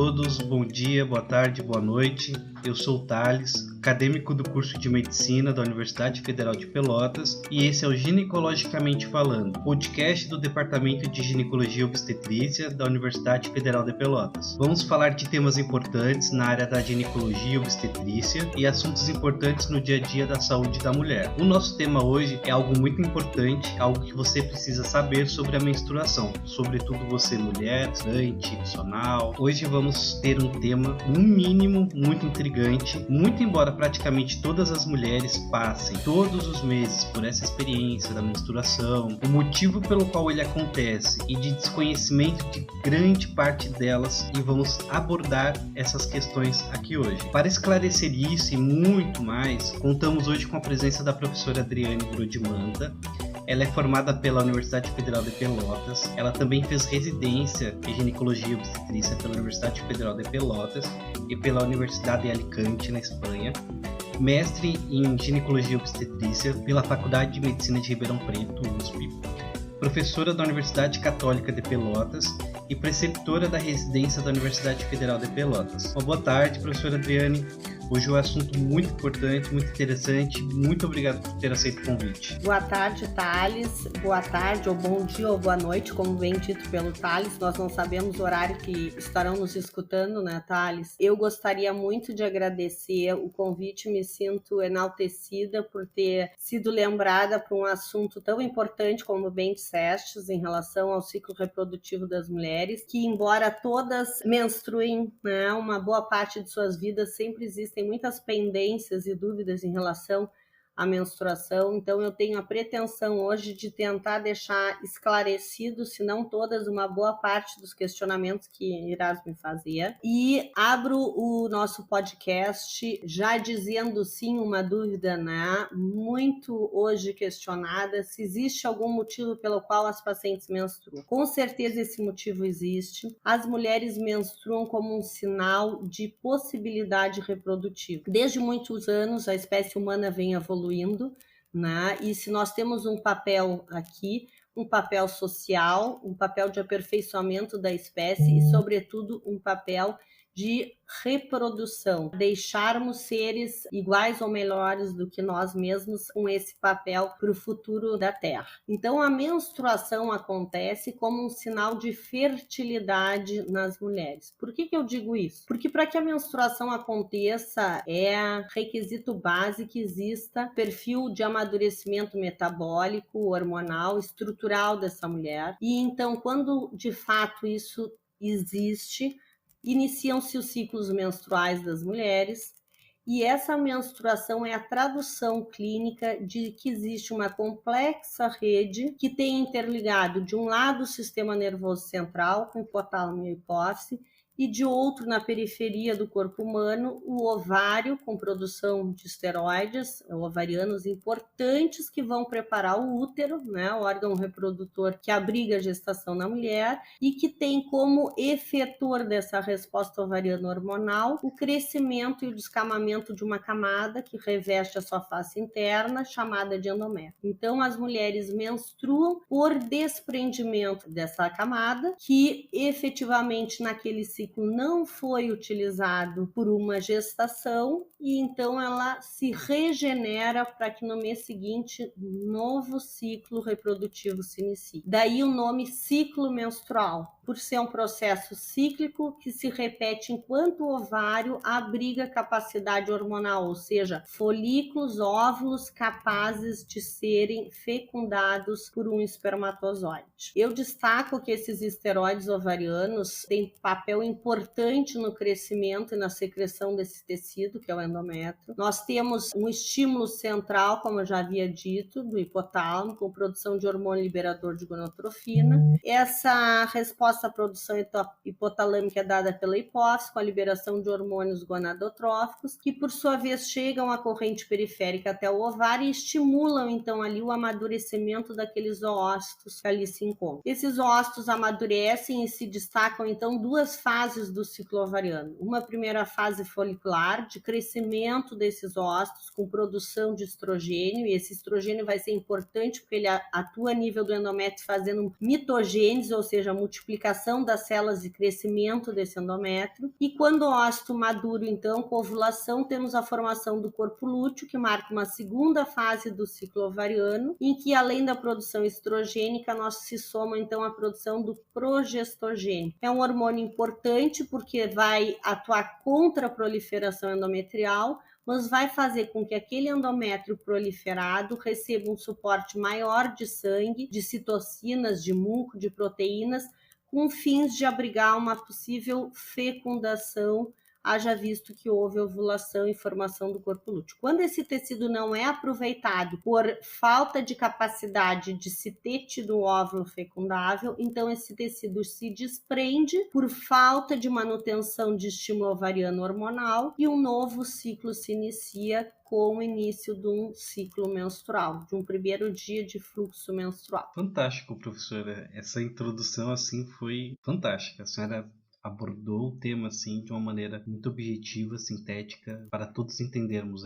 Todos, bom dia, boa tarde, boa noite. Eu sou o Thales, acadêmico do curso de Medicina da Universidade Federal de Pelotas, e esse é o Ginecologicamente Falando, podcast do Departamento de Ginecologia e Obstetrícia da Universidade Federal de Pelotas. Vamos falar de temas importantes na área da ginecologia e obstetrícia e assuntos importantes no dia a dia da saúde da mulher. O nosso tema hoje é algo muito importante, algo que você precisa saber sobre a menstruação, sobretudo você mulher, estudante, profissional. Hoje vamos ter um tema, no mínimo, muito intrigante, muito embora praticamente todas as mulheres passem todos os meses por essa experiência da menstruação, o motivo pelo qual ele acontece e de desconhecimento de grande parte delas, e vamos abordar essas questões aqui hoje. Para esclarecer isso e muito mais, contamos hoje com a presença da professora Adriane Brodimanta. Ela é formada pela Universidade Federal de Pelotas. Ela também fez residência em ginecologia e obstetrícia pela Universidade Federal de Pelotas e pela Universidade de Alicante, na Espanha. Mestre em ginecologia e obstetrícia pela Faculdade de Medicina de Ribeirão Preto, USP. Professora da Universidade Católica de Pelotas e preceptora da residência da Universidade Federal de Pelotas. Uma boa tarde, professora Adriane. Hoje é um assunto muito importante, muito interessante. Muito obrigado por ter aceito o convite. Boa tarde, Thales. Boa tarde, ou bom dia, ou boa noite, como bem dito pelo Thales. Nós não sabemos o horário que estarão nos escutando, né, Thales? Eu gostaria muito de agradecer o convite. Me sinto enaltecida por ter sido lembrada para um assunto tão importante, como bem disseste, em relação ao ciclo reprodutivo das mulheres, que embora todas menstruem, né, uma boa parte de suas vidas, sempre existem muitas pendências e dúvidas em relação à menstruação. Então eu tenho a pretensão hoje de tentar deixar esclarecido, se não todas, uma boa parte dos questionamentos que irás me fazer. E abro o nosso podcast já dizendo sim uma dúvida, né, muito hoje questionada, se existe algum motivo pelo qual as pacientes menstruam. Com certeza esse motivo existe. As mulheres menstruam como um sinal de possibilidade reprodutiva. Desde muitos anos a espécie humana vem evoluindo, né? E se nós temos um papel aqui, um papel social, um papel de aperfeiçoamento da espécie e, sobretudo, um papel de reprodução, deixarmos seres iguais ou melhores do que nós mesmos com esse papel para o futuro da Terra. Então, a menstruação acontece como um sinal de fertilidade nas mulheres. Por que eu digo isso? Porque para que a menstruação aconteça, é requisito base que exista perfil de amadurecimento metabólico, hormonal, estrutural dessa mulher. E então, quando de fato isso existe, iniciam-se os ciclos menstruais das mulheres, e essa menstruação é a tradução clínica de que existe uma complexa rede que tem interligado, de um lado, o sistema nervoso central, com hipotálamo e hipófise, e de outro, na periferia do corpo humano, o ovário, com produção de esteroides ovarianos importantes que vão preparar o útero, né, o órgão reprodutor que abriga a gestação na mulher e que tem como efetor dessa resposta ovariana hormonal o crescimento e o descamamento de uma camada que reveste a sua face interna, chamada de endométrio. Então, as mulheres menstruam por desprendimento dessa camada, que efetivamente naquele ciclo não foi utilizado por uma gestação, e então ela se regenera para que no mês seguinte um novo ciclo reprodutivo se inicie. Daí o nome ciclo menstrual, por ser um processo cíclico que se repete enquanto o ovário abriga capacidade hormonal, ou seja, folículos, óvulos capazes de serem fecundados por um espermatozoide. Eu destaco que esses esteroides ovarianos têm papel importante no crescimento e na secreção desse tecido, que é o endométrio. Nós temos um estímulo central, como eu já havia dito, do hipotálamo, com produção de hormônio liberador de gonotrofina. Essa resposta à produção hipotalâmica é dada pela hipófise, com a liberação de hormônios gonadotróficos, que por sua vez chegam à corrente periférica até o ovário e estimulam então ali o amadurecimento daqueles oócitos que ali se encontram. Esses oócitos amadurecem e se destacam então duas fases do ciclo ovariano. Uma primeira fase folicular, de crescimento desses ócitos com produção de estrogênio, e esse estrogênio vai ser importante porque ele atua a nível do endométrio fazendo mitogênese, ou seja, multiplicação multiplicação das células e crescimento desse endométrio. E quando o ócito maduro, então, com ovulação, temos a formação do corpo lúteo, que marca uma segunda fase do ciclo ovariano, em que, além da produção estrogênica, nós se soma, então, a produção do progestogênio. É um hormônio importante porque vai atuar contra a proliferação endometrial, mas vai fazer com que aquele endométrio proliferado receba um suporte maior de sangue, de citocinas, de muco, de proteínas, com fins de abrigar uma possível fecundação, haja visto que houve ovulação e formação do corpo lúteo. Quando esse tecido não é aproveitado por falta de capacidade de se ter tido um óvulo fecundável, então esse tecido se desprende por falta de manutenção de estímulo ovariano hormonal e um novo ciclo se inicia com o início de um ciclo menstrual, de um primeiro dia de fluxo menstrual. Fantástico, professora. Essa introdução assim foi fantástica. A senhora abordou o tema assim de uma maneira muito objetiva, sintética, para todos entendermos.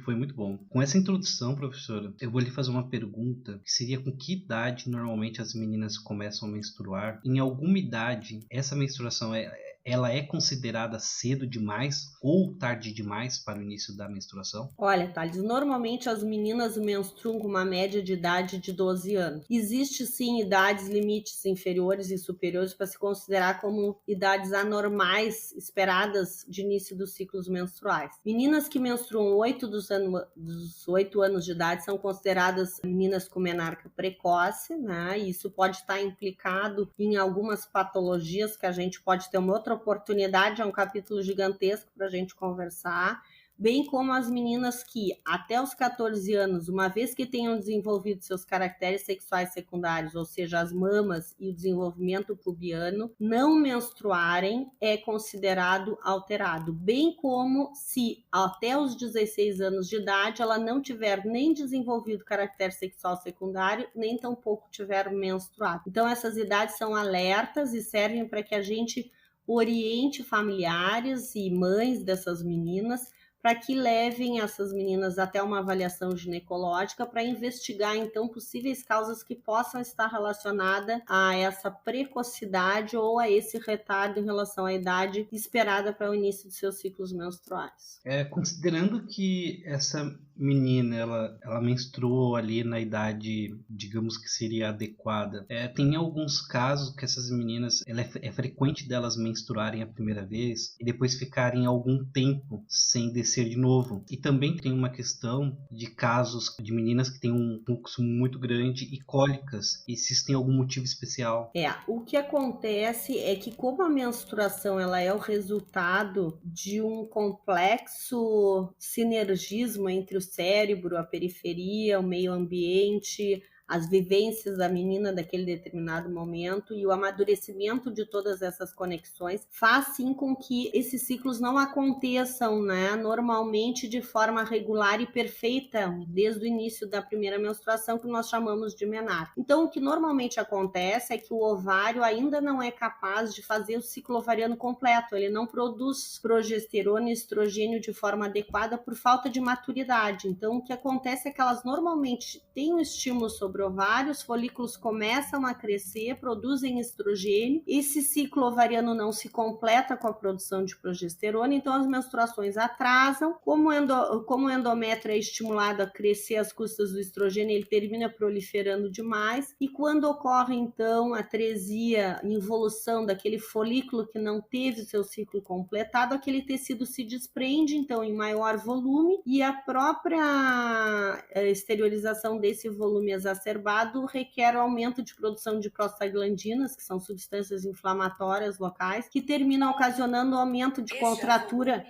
Foi muito bom. Com essa introdução, professora, eu vou lhe fazer uma pergunta, que seria: com que idade normalmente as meninas começam a menstruar? Em alguma idade, essa menstruação ela é considerada cedo demais ou tarde demais para o início da menstruação? Olha, Thales, normalmente as meninas menstruam com uma média de idade de 12 anos. Existe sim idades limites inferiores e superiores para se considerar como idades anormais esperadas de início dos ciclos menstruais. Meninas que menstruam 8 dos 8 anos de idade são consideradas meninas com menarca precoce, né? E isso pode estar implicado em algumas patologias que a gente pode ter uma outra oportunidade, é um capítulo gigantesco para a gente conversar, bem como as meninas que, até os 14 anos, uma vez que tenham desenvolvido seus caracteres sexuais secundários, ou seja, as mamas e o desenvolvimento pubiano, não menstruarem é considerado alterado, bem como se até os 16 anos de idade ela não tiver nem desenvolvido caractere sexual secundário, nem tampouco tiver menstruado. Então essas idades são alertas e servem para que a gente oriente familiares e mães dessas meninas para que levem essas meninas até uma avaliação ginecológica para investigar, então, possíveis causas que possam estar relacionadas a essa precocidade ou a esse retardo em relação à idade esperada para o início de seus ciclos menstruais. Considerando que essa menina, ela menstruou ali na idade, digamos que seria adequada, tem alguns casos que essas meninas, é frequente delas menstruarem a primeira vez e depois ficarem algum tempo sem descer de novo. E também tem uma questão de casos de meninas que têm um fluxo muito grande e cólicas, e se tem algum motivo especial. O que acontece é que, como a menstruação ela é o resultado de um complexo sinergismo entre o cérebro, a periferia, o meio ambiente, as vivências da menina daquele determinado momento e o amadurecimento de todas essas conexões faz sim com que esses ciclos não aconteçam, né, normalmente de forma regular e perfeita desde o início da primeira menstruação, que nós chamamos de menarca. Então o que normalmente acontece é que o ovário ainda não é capaz de fazer o ciclo ovariano completo, ele não produz progesterona e estrogênio de forma adequada por falta de maturidade. Então o que acontece é que elas normalmente têm um estímulo sobre o ovário, os folículos começam a crescer, produzem estrogênio, esse ciclo ovariano não se completa com a produção de progesterona, então as menstruações atrasam, como o endométrio é estimulado a crescer às custas do estrogênio, ele termina proliferando demais, e quando ocorre então a atresia, involução daquele folículo que não teve seu ciclo completado, aquele tecido se desprende então em maior volume, e a própria exteriorização desse volume exacerbado requer o aumento de produção de prostaglandinas, que são substâncias inflamatórias locais, que terminam ocasionando o aumento de contratura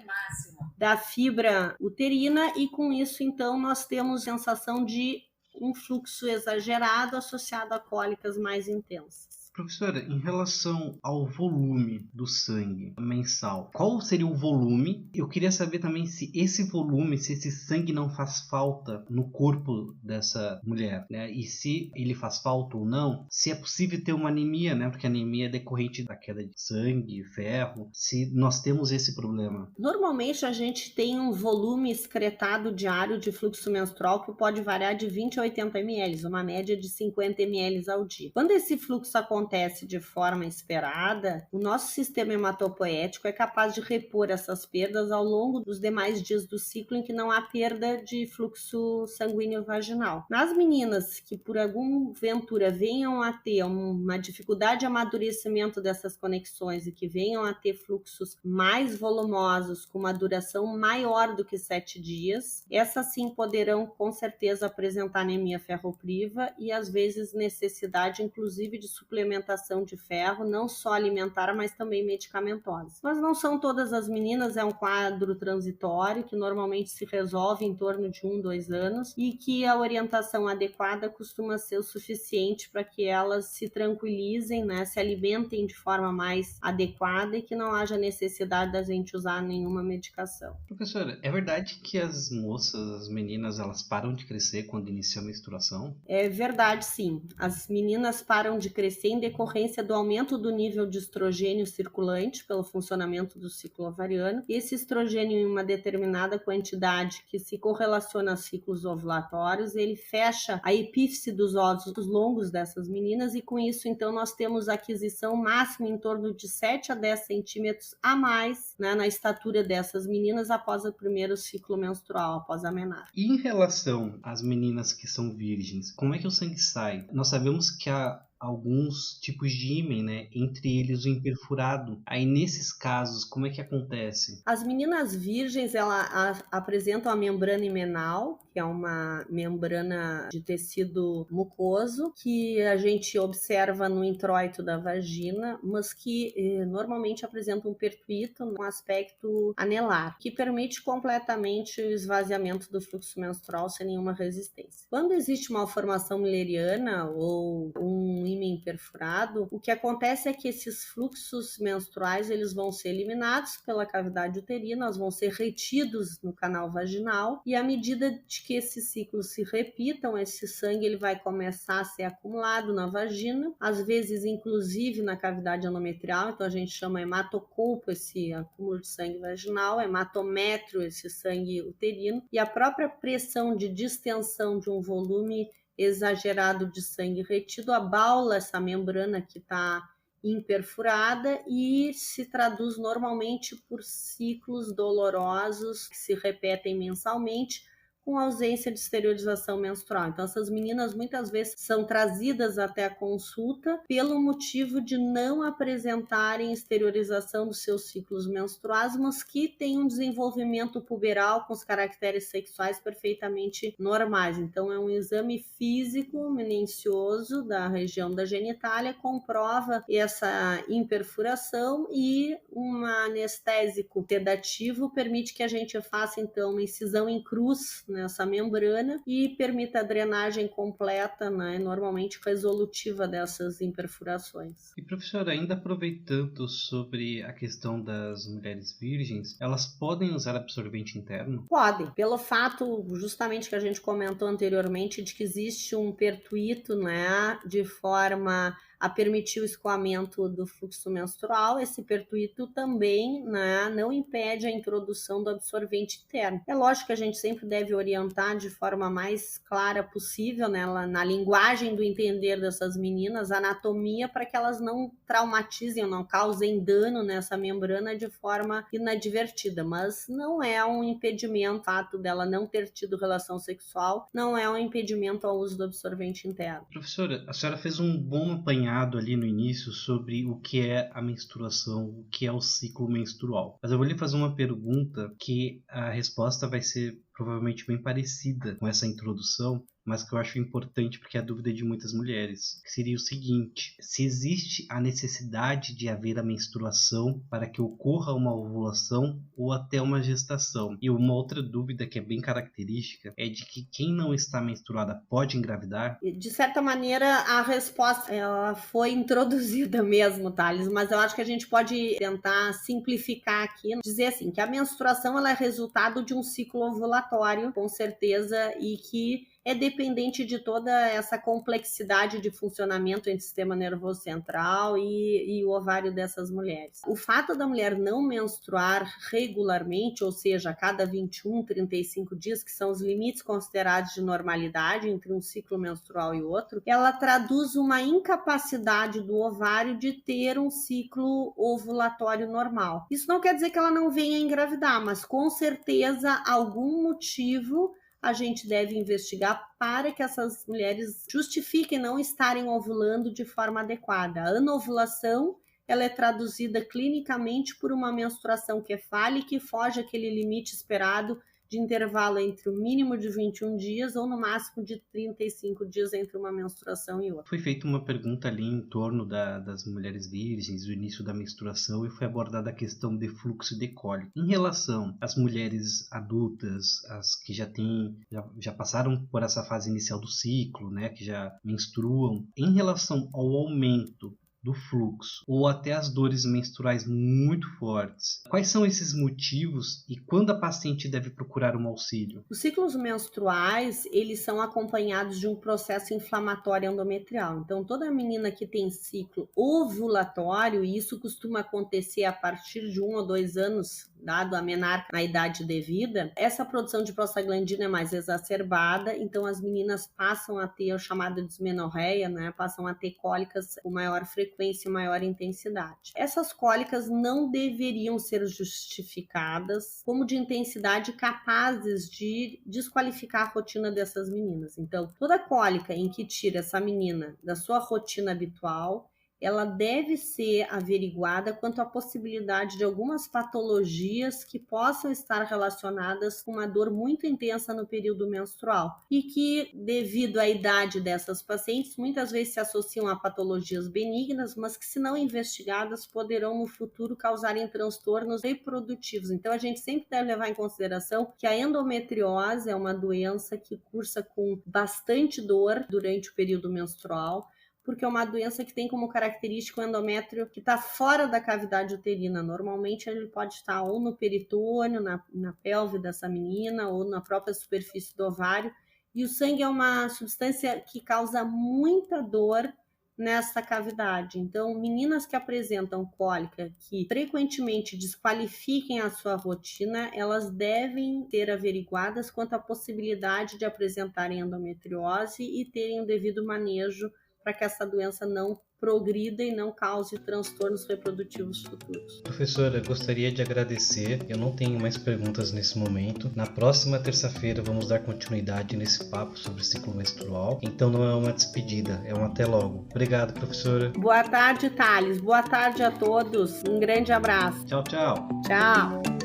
da fibra uterina, e com isso então nós temos sensação de um fluxo exagerado associado a cólicas mais intensas. Professora, em relação ao volume do sangue mensal, qual seria o volume? Eu queria saber também se esse volume, se esse sangue não faz falta no corpo dessa mulher, né? E se ele faz falta ou não, se é possível ter uma anemia, né? Porque a anemia é decorrente da queda de sangue, ferro, se nós temos esse problema. Normalmente a gente tem um volume excretado diário de fluxo menstrual que pode variar de 20 a 80 ml, uma média de 50 ml ao dia. Quando esse fluxo acontece acontece de forma esperada, o nosso sistema hematopoético é capaz de repor essas perdas ao longo dos demais dias do ciclo em que não há perda de fluxo sanguíneo vaginal. Nas meninas que por alguma ventura venham a ter uma dificuldade de amadurecimento dessas conexões e que venham a ter fluxos mais volumosos com uma duração maior do que 7 dias, essas sim poderão com certeza apresentar anemia ferropriva e às vezes necessidade inclusive de suplementação de ferro, não só alimentar, mas também medicamentosa. Mas não são todas as meninas, é um quadro transitório que normalmente se resolve em torno de 1-2 anos e que a orientação adequada costuma ser o suficiente para que elas se tranquilizem, né, se alimentem de forma mais adequada e que não haja necessidade da gente usar nenhuma medicação. Professora, é verdade que as moças, as meninas, elas param de crescer quando inicia a menstruação? É verdade, sim. As meninas param de crescer em decorrência do aumento do nível de estrogênio circulante pelo funcionamento do ciclo ovariano. Esse estrogênio em uma determinada quantidade que se correlaciona a ciclos ovulatórios, ele fecha a epífise dos óvulos longos dessas meninas e com isso, então, nós temos a aquisição máxima em torno de 7 a 10 centímetros a mais, né, na estatura dessas meninas após o primeiro ciclo menstrual, após a menarca. E em relação às meninas que são virgens, como é que o sangue sai? Nós sabemos que há alguns tipos de ímen, né? Entre eles o imperfurado. Aí nesses casos, como é que acontece? As meninas virgens, elas apresentam a membrana himenal, que é uma membrana de tecido mucoso, que a gente observa no introito da vagina, mas que normalmente apresenta um pertuito no aspecto anelar, que permite completamente o esvaziamento do fluxo menstrual sem nenhuma resistência. Quando existe uma malformação mülleriana ou um ímen perfurado, o que acontece é que esses fluxos menstruais eles vão ser eliminados pela cavidade uterina, eles vão ser retidos no canal vaginal e à medida de que esses ciclos se repitam, esse sangue ele vai começar a ser acumulado na vagina, às vezes inclusive na cavidade endometrial, então a gente chama hematoculpo esse acúmulo de sangue vaginal, hematométrio esse sangue uterino e a própria pressão de distensão de um volume exagerado de sangue retido abaula essa membrana que está imperfurada e se traduz normalmente por ciclos dolorosos que se repetem mensalmente com ausência de exteriorização menstrual. Então, essas meninas muitas vezes são trazidas até a consulta pelo motivo de não apresentarem exteriorização dos seus ciclos menstruais, mas que têm um desenvolvimento puberal com os caracteres sexuais perfeitamente normais. Então, é um exame físico minucioso da região da genitália, comprova essa imperfuração e um anestésico sedativo permite que a gente faça, então, uma incisão em cruz nessa membrana e permita a drenagem completa, né, normalmente resolutiva dessas imperfurações. E professora, ainda aproveitando sobre a questão das mulheres virgens, elas podem usar absorvente interno? Podem, pelo fato justamente que a gente comentou anteriormente de que existe um pertuito, né, de forma a permitir o escoamento do fluxo menstrual, esse pertuito também, né, não impede a introdução do absorvente interno. É lógico que a gente sempre deve orientar de forma mais clara possível, né, na linguagem do entender dessas meninas, a anatomia, para que elas não traumatizem, não causem dano nessa membrana de forma inadvertida, mas não é um impedimento, o fato dela não ter tido relação sexual, não é um impedimento ao uso do absorvente interno. Professora, a senhora fez um bom apanhado ali no início sobre o que é a menstruação, o que é o ciclo menstrual. Mas eu vou lhe fazer uma pergunta que a resposta vai ser provavelmente bem parecida com essa introdução, mas que eu acho importante porque é a dúvida de muitas mulheres, que seria o seguinte: se existe a necessidade de haver a menstruação para que ocorra uma ovulação ou até uma gestação? E uma outra dúvida que é bem característica é de que quem não está menstruada pode engravidar? De certa maneira, a resposta ela foi introduzida mesmo, Thales, mas eu acho que a gente pode tentar simplificar aqui, dizer assim, que a menstruação ela é resultado de um ciclo ovulatório, com certeza, e que é dependente de toda essa complexidade de funcionamento entre o sistema nervoso central e o ovário dessas mulheres. O fato da mulher não menstruar regularmente, ou seja, a cada 21, 35 dias, que são os limites considerados de normalidade entre um ciclo menstrual e outro, ela traduz uma incapacidade do ovário de ter um ciclo ovulatório normal. Isso não quer dizer que ela não venha engravidar, mas com certeza algum motivo a gente deve investigar para que essas mulheres justifiquem não estarem ovulando de forma adequada. A anovulação, ela é traduzida clinicamente por uma menstruação que é falha e que foge àquele limite esperado de intervalo entre o mínimo de 21 dias ou no máximo de 35 dias entre uma menstruação e outra. Foi feita uma pergunta ali em torno das mulheres virgens, do início da menstruação, e foi abordada a questão de fluxo de cólica. Em relação às mulheres adultas, as que já passaram por essa fase inicial do ciclo, né, que já menstruam, em relação ao aumento do fluxo ou até as dores menstruais muito fortes. Quais são esses motivos e quando a paciente deve procurar um auxílio? Os ciclos menstruais, eles são acompanhados de um processo inflamatório endometrial. Então, toda menina que tem ciclo ovulatório, e isso costuma acontecer a partir de 1 ou 2 anos, dado a menarca na idade devida, essa produção de prostaglandina é mais exacerbada, então as meninas passam a ter a chamada dismenorreia, né? Passam a ter cólicas com maior frequência e maior intensidade. Essas cólicas não deveriam ser justificadas como de intensidade capazes de desqualificar a rotina dessas meninas. Então, toda cólica em que tira essa menina da sua rotina habitual, ela deve ser averiguada quanto à possibilidade de algumas patologias que possam estar relacionadas com uma dor muito intensa no período menstrual e que, devido à idade dessas pacientes, muitas vezes se associam a patologias benignas, mas que, se não investigadas, poderão no futuro causarem transtornos reprodutivos. Então, a gente sempre deve levar em consideração que a endometriose é uma doença que cursa com bastante dor durante o período menstrual, porque é uma doença que tem como característica o endométrio que está fora da cavidade uterina. Normalmente ele pode estar ou no peritônio, na pelve dessa menina, ou na própria superfície do ovário. E o sangue é uma substância que causa muita dor nessa cavidade. Então, meninas que apresentam cólica, que frequentemente desqualifiquem a sua rotina, elas devem ser averiguadas quanto à possibilidade de apresentarem endometriose e terem o devido manejo para que essa doença não progrida e não cause transtornos reprodutivos futuros. Professora, gostaria de agradecer. Eu não tenho mais perguntas nesse momento. Na próxima terça-feira vamos dar continuidade nesse papo sobre ciclo menstrual. Então não é uma despedida, é um até logo. Obrigado, professora. Boa tarde, Thales. Boa tarde a todos. Um grande abraço. Tchau, tchau. Tchau.